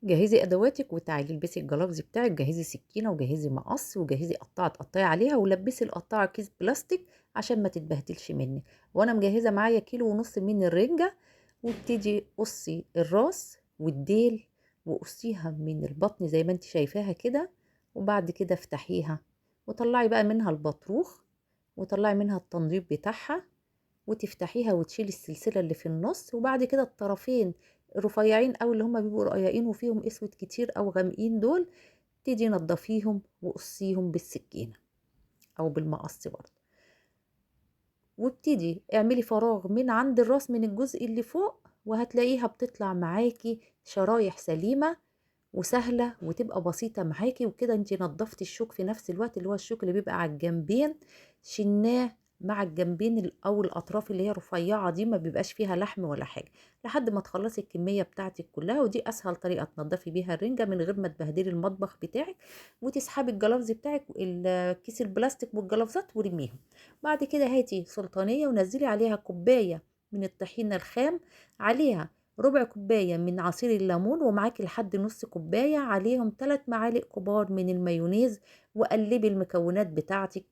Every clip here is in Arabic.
جهزي ادواتك وتعالي البسي الجلافز بتاعك، جهزي سكينه وجهزي مقص وجهزي قطعه تقطعي عليها، ولبسي القطعه كيس بلاستيك عشان ما تتبهدلش منك. وانا مجهزه معايا كيلو ونص من الرنجه، وابتدي قصي الراس والديل وقصيها من البطن زي ما انت شايفاها كده، وبعد كده افتحيها وطلعي بقى منها البطروخ وطلعي منها التنظيف بتاعها، وتفتحيها وتشيلي السلسلة اللي في النص، وبعد كده الطرفين رفيعين أوي اللي هما بيبقوا رقيقين وفيهم اسود كتير أو غامقين دول، تيجي نضفيهم وقصيهم بالسكينة أو بالمقص برضه، وابتدي اعملي فراغ من عند الراس من الجزء اللي فوق، وهتلاقيها بتطلع معاكي شرايح سليمة وسهلة وتبقى بسيطة معاكي. وكده انتي نضفتي الشوك في نفس الوقت، اللي هو الشوك اللي بيبقى على الجنبين شلناه مع الجنبين او الاطراف اللي هي رفيعة دي ما بيبقاش فيها لحم ولا حاجة، لحد ما تخلصي الكمية بتاعتك كلها. ودي اسهل طريقة تنضفي بيها الرنجة من غير ما تبهدلي المطبخ بتاعك. وتسحبي الجلافز بتاعك الكيس البلاستيك والجلافزات ورميهم. بعد كده هاتي سلطانية ونزلي عليها كوباية من الطحينة الخام، عليها ربع كوباية من عصير الليمون، ومعاكي لحد نص كوباية، عليهم 3 معالق كبار من المايونيز، وقلبي المكونات بتاعتك.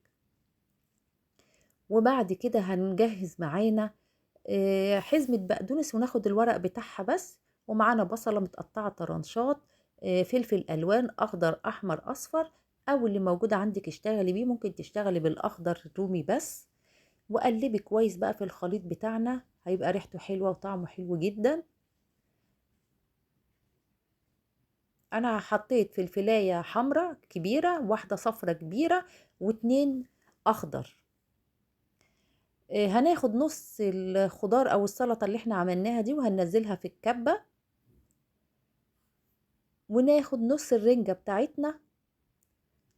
وبعد كده هنجهز معانا حزمة بقدونس وناخد الورق بتاعها بس، ومعانا بصلة متقطعة طرنشات، فلفل ألوان أخضر أحمر أصفر، أو اللي موجود عندك اشتغلي بيه، ممكن تشتغلي بالأخضر رومي بس. وقلبي كويس بقى في الخليط بتاعنا، هيبقى ريحته حلوة وطعمه حلو جدا. انا حطيت فلفلايه حمراء كبيره، واحده صفرة كبيره، واتنين اخضر. هناخد نص الخضار او السلطه اللي احنا عملناها دي وهننزلها في الكبه، وناخد نص الرنجه بتاعتنا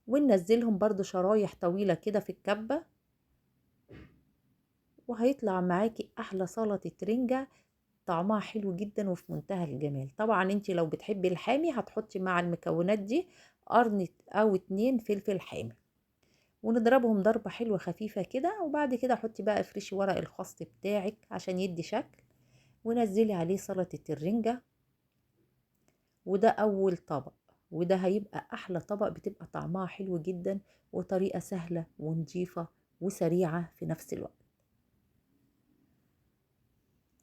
وننزلهم برضو شرايح طويله كده في الكبه، وهيطلع معاكي احلى سلطه رنجه طعمها حلو جدا وفي منتهى الجمال. طبعا انتي لو بتحبي الحامي هتحطي مع المكونات دي قرن او اتنين فلفل حامي، ونضربهم ضربة حلوة خفيفة كده. وبعد كده حطي بقى افرشي ورق الخاص بتاعك عشان يدي شكل، ونزلي عليه سلطة الرنجة. وده أول طبق، وده هيبقى أحلى طبق، بتبقى طعمها حلو جدا وطريقة سهلة ونظيفة وسريعة في نفس الوقت.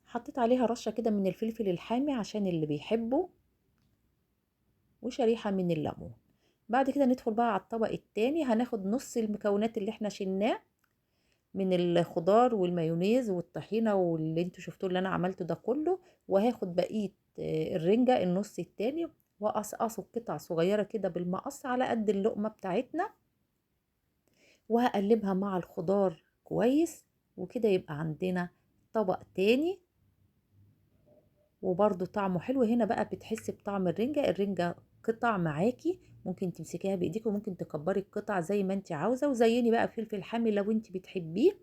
حطيت عليها رشة كده من الفلفل الحامي عشان اللي بيحبه، وشريحة من الليمون. بعد كده ندخل بقى على الطبق التاني، هناخد نص المكونات اللي احنا شلناه من الخضار والمايونيز والطحينة واللي انتوا شفتوه اللي انا عملته ده كله، وهاخد بقية الرنجة النص التاني واقصقصه قطع صغيرة كده بالمقص على قد اللقمة بتاعتنا، وهقلبها مع الخضار كويس. وكده يبقى عندنا طبق تاني وبرده طعمه حلو. هنا بقى بتحسي بطعم الرنجة قطع معاكي، ممكن تمسكيها بايديك وممكن تكبري القطع زي ما انت عاوزة، وزيني بقى فلفل حامي لو انت بتحبيه،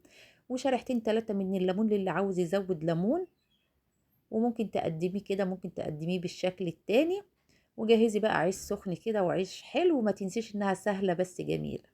وشريحتين 3 من الليمون للي عاوز يزود ليمون. وممكن تقدميه كده، ممكن تقدميه بالشكل التاني. وجهزي بقى عيش سخن كده وعيش حلو، وما تنسيش انها سهلة بس جميلة.